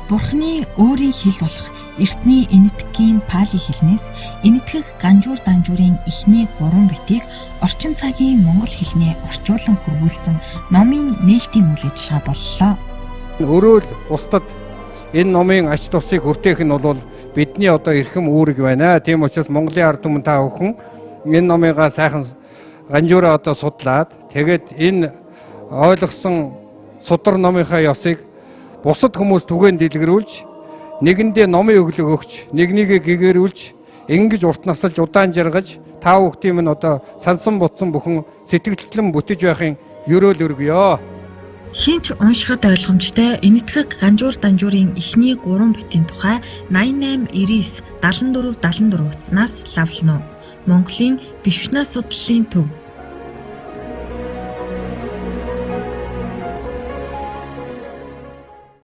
Бурхны өөрийн хэл болох эртний энэтхэгийн пали хэлнээс энэтхэг ганжуур данжуурын эхний 3 битийг орчин цагийн монгол хэлнээ орчуулан хөрвүүлсэн номын нээлтийн үйл ажиллагаа боллоо. Өөрөө л бусдад энэ номын ач тусыг хүртээх нь бол бидний одоо эрхэм үүрэг байна. Тийм учраас Монголын ард түмэн та бүхэн энэ номыгаа сайхан ганжуураа одоо судлаад тэгээд энэ ойлгосон судар номынхаа ёсыг бусад хүмүүс түгээн дэлгэрүүлж нэгэндээ номын өглөг өгч нэгнийгээ гэгэрүүлж ингэж урт насалж удаан жаргаж та бүхдийн минь одоо сансан ботсон бүхэн сэтгэлтлэн бүтэж байхын ёроол өргөё. Хинч уншихад ойлгомжтой энэтхэг ганжуур данжуурын эхний 3 битийн тухай 88, 99, 74, 74 утаснаас лавлана. Монголын Бишна судлалын төв